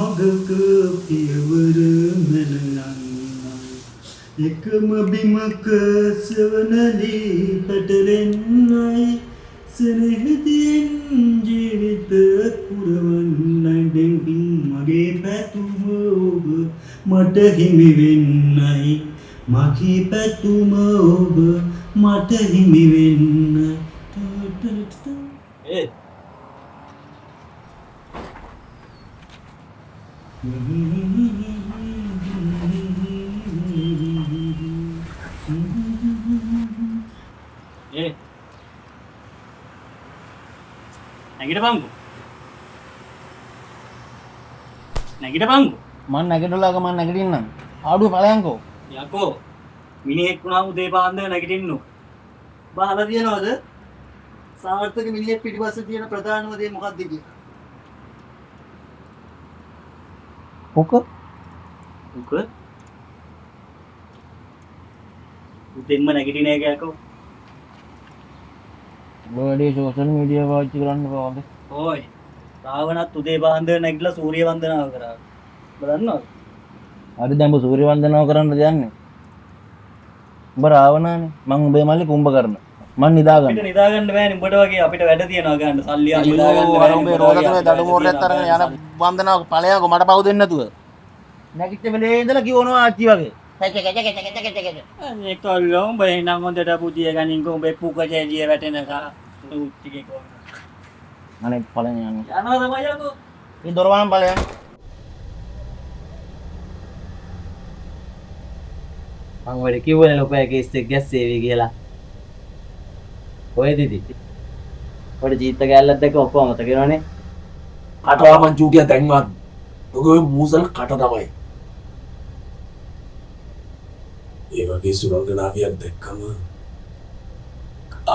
මගක පියවර මැනයන්නයි එකම බිමක සවනදී පැටලෙන්නයි සෙනෙහදියෙන් ජීවිත පුරවන්නයි දෙවින් මගේ පැතුම ඔබ මට හිමි වෙන්නයි මගේ පැතුම ඔබ මට හිමි වෙන්නයි නැගිටපන්කෝ නැගිටපන්කෝ මං නැගිටලාක මං නැගිටින්නම් ආඩුව ඵලයන්කෝ යකෝ මිනිහෙක් වුණාම උදේ පාන්දර නැගිටින්න බහලා තියනවද සාර්ථක මිනිහෙක් පිටිපස්සේ තියෙන ප්‍රධානම දේ මොකක්ද කියලා මොක උක උදෙන්ම නැගිටින එක යකෝ බඩේ සෝෂල් මීඩියා පාවිච්චි කරන්න බවද ඕයි රාවණත් උදේ පාන්දර නැගිටලා සූර්ය වන්දනාව කරා බලන්නවද හරි දැන් ඔබ සූර්ය වන්දනාව කරන්න යන්නේ උඹ රාවණානේ මං උඹේ මල්ලේ කුඹ කරන මං නිදාගන්න අපිට නිදාගන්න බෑනේ උඹට වගේ අපිට වැඩ තියනවා ගන්න සල්ලි අර නිදාගන්න බෑ උඹේ රෝදතුනේ දඩු මෝරෙත් අරගෙන යන වන්දනාව ඵලයන්කෝ මට පව් දෙන්න නැතුව නැගිට වෙලේ ඉඳලා කියවනවා ආච්චි වගේ අනේ කල්ලෝ උඹ එහෙනම් හොඳට පුතිය ගනින්කෝ උඹේ පුකජේලිය වැටෙනකා උත්තිගේ කොහොමද අනේ ඵලයන් යන්නේ යනවා තමයි යකෝ මේ දොරවහන් ඵලයන් මං ඔය කිව්වනේ ලොකෝ කේස් එක ගැස්සේවි කියලා. ඔය දිදි. ඔය ජීවිත ගැල්ලක් දැක්ක ඔක්කොම මතක වෙනවනේ. කටවා මං චූටිය දැන්වත්. ඔගේ මූසල් කට තමයි. ඒ වගේ සුරංගනාවියක් දැක්කම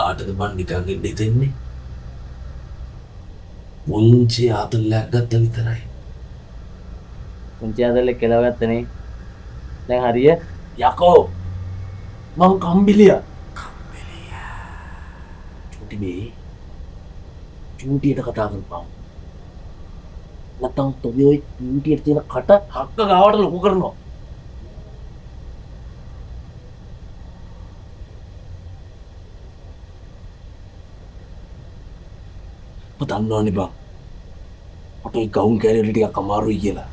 ආටද මං නිකන් ඉඳ දෙන්නේ. මුංචි ආතල්ලක් ගත්ත විතරයි. පුංචි ආදලේ කෙලව ගත්තනේ. දැන් හරිය යකෝ මං කම්බිලිය චූටි මේ චූටියට කතා කරපන් නැත්තම් තොබි ඔය චූටියට තියෙන කට හක්ක ගාවට ලොකු කරනවා ඔබ දන්නවනේ බං මට ඒ ගවුම් කැරියර් ටිකක් අමාරුයි කියලා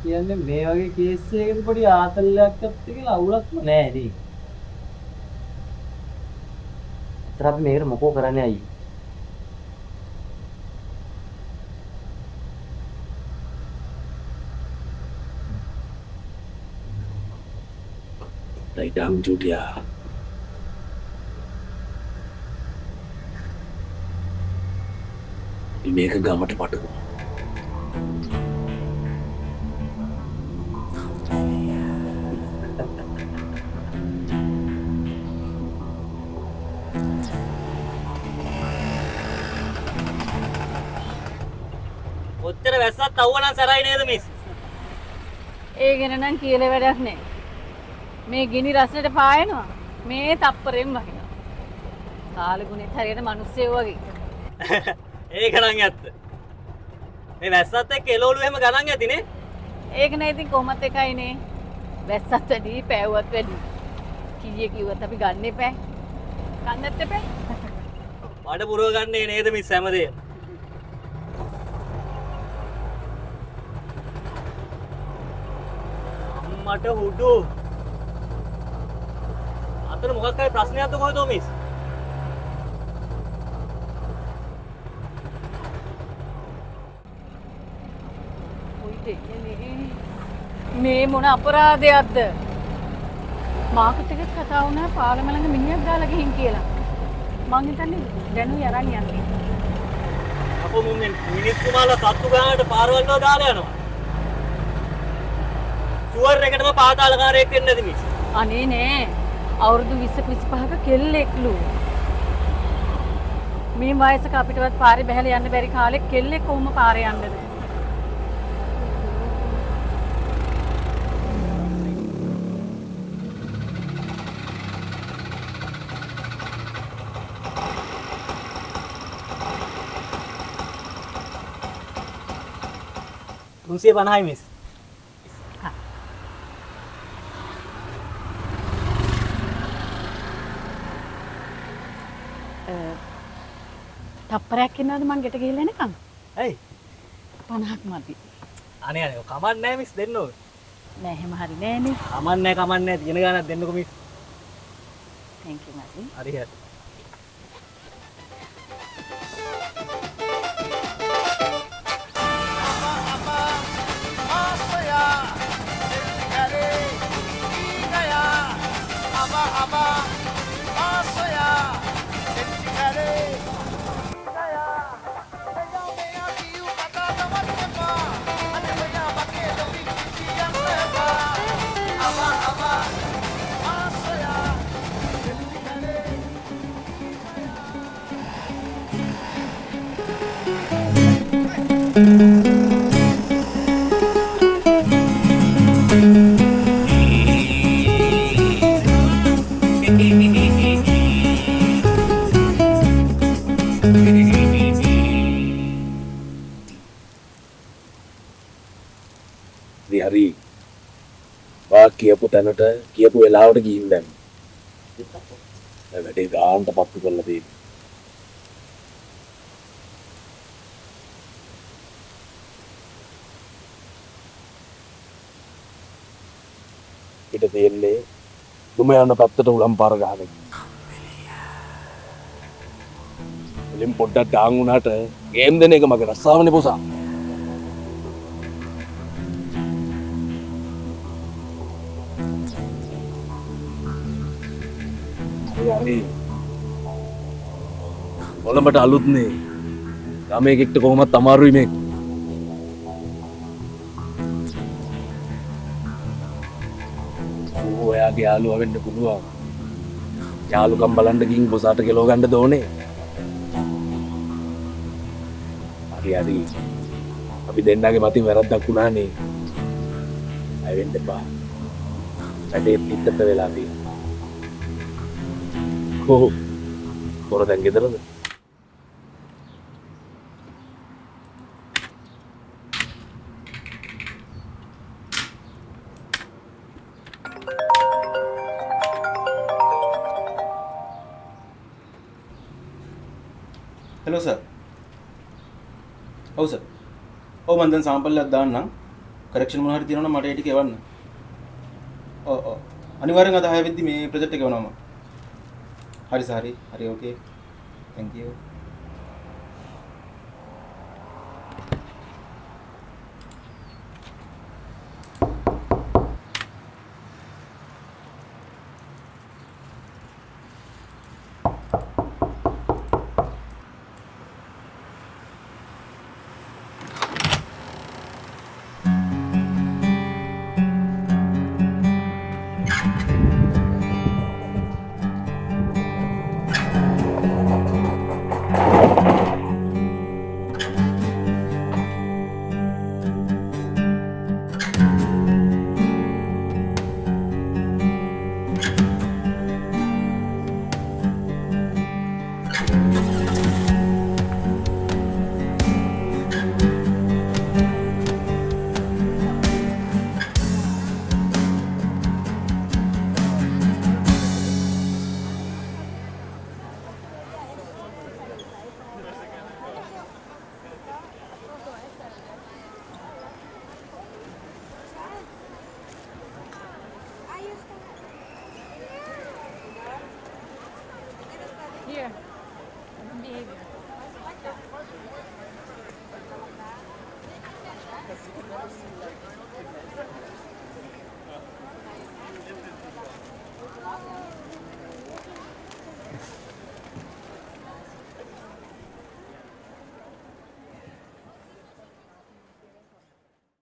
කියන්නේ මේ වගේ කේස් එකකදී පොඩි ආතල්ලයක් ගත්ත කියලා අවුලක්ම නෑ නේ. අතර අපි මේකට මොකෝ කරන්නේ අයියේ. Daidang Julia. මේක ගමට පටු. ඔච්චර වැස්සත් අවුවනම් සරයි නේද මිස්? ඒ ගැන නම් කියලා වැඩක් නෑ. මේ ගිනි රසට පායනවා. මේ තප්පරෙන් වහිනවා. කාලගුණෙත් හරියට මිනිස්සෙෝ වගේ. ඒක නම් ඇත්ත. මේ වැස්සත් එක්ක එළවලු එහෙම ගණන් ඇතිනේ. ඒක නෑ ඉතින් කොහොමත් එකයිනේ. වැස්සත් වැඩි, පෑවුවත් වැඩි. කීයේ කිව්වත් අපි ගන්න එපා. ගන්නත් එපා. බඩ පුරව ගන්නේ නේද මිස් හැමදේම? මට හුඩු අතන මොකක් හරි ප්‍රශ්නයක්ද කොහෙද මිස්? මේ මොන අපරාධයක්ද? මාකට් එකේ කතා වුණා පාලම ළඟ මිනිහෙක් දාලා ගිහින් කියලා. මං හිතන්නේ දැනුයි අරන් යන්නේ. අපෝ මුන්නේ මිනිස්සුමාලා සත්තු ගානට පාරවල් වල දාලා යනවා. ෂුවර් එකටම පාතාලකාරයෙක් වෙන්නේ නැති මිස්. අනේ නෑ. අවුරුදු 20ක 25ක කෙල්ලෙක්ලු. මේ වයසක අපිටවත් පාරේ බහැලා යන්න බැරි කාලේ කෙල්ලෙක් කොහොම පාරේ යන්නද? 350 මිස්. තප්පරයක් ඉන්නවද මං ගෙට ගිහලා එනකම්? ඇයි? 50ක් මදි. අනේ අනේ කමක් නැහැ මිස් දෙන්න ඕනේ. නෑ එහෙම හරි නෑනේ. කමක් නැහැ තියෙන ගානක් දෙන්නකො මිස්. thank you මදි. හරි හරි. හරි වා කියපු තැනට කියපු වෙලාවට ගිහින් දැන් වැඩේ ගානට පත්තු කරලා තියෙනවා. ඊට දෙන්නේ දුම යන පැත්තට උලම් පාර ගහගෙන. වලින් පොඩ්ඩක් ඩාන් වුණාට ගේම් දෙන එක මගේ රස්සාවනේ පොසා. කොළඹට අලුත්නේ ගමේකෙක්ට කොහොමත් අමාරුයි මේක. ඔයාගේ යාළුවා වෙන්න පුළුවන්. යාළුකම් බලන්න ගිහින් බොසාට කෙලව ගන්න දෝනේ. හරි අපි දෙන්නගේ මතින් වැරද්දක් වුණානේ. අය වෙන්න එපා. වැඩේ පිටත වෙලා තියෙනවා. කොර දැන් ගෙදරද? Hello sir. ඔව් සර්. ඔව් මම දැන් සාම්පල් එකක් දාන්නම්. කරෙක්ෂන් මොනවා හරි තියෙනවා නම් මට ඒ ටික එවන්න. ඔව් අනිවාර්යෙන් අද 6 වෙද්දි මේ ප්‍රොජෙක්ට් එක එවනවා මම. හරි සර් හරි ඕකේ. thank you.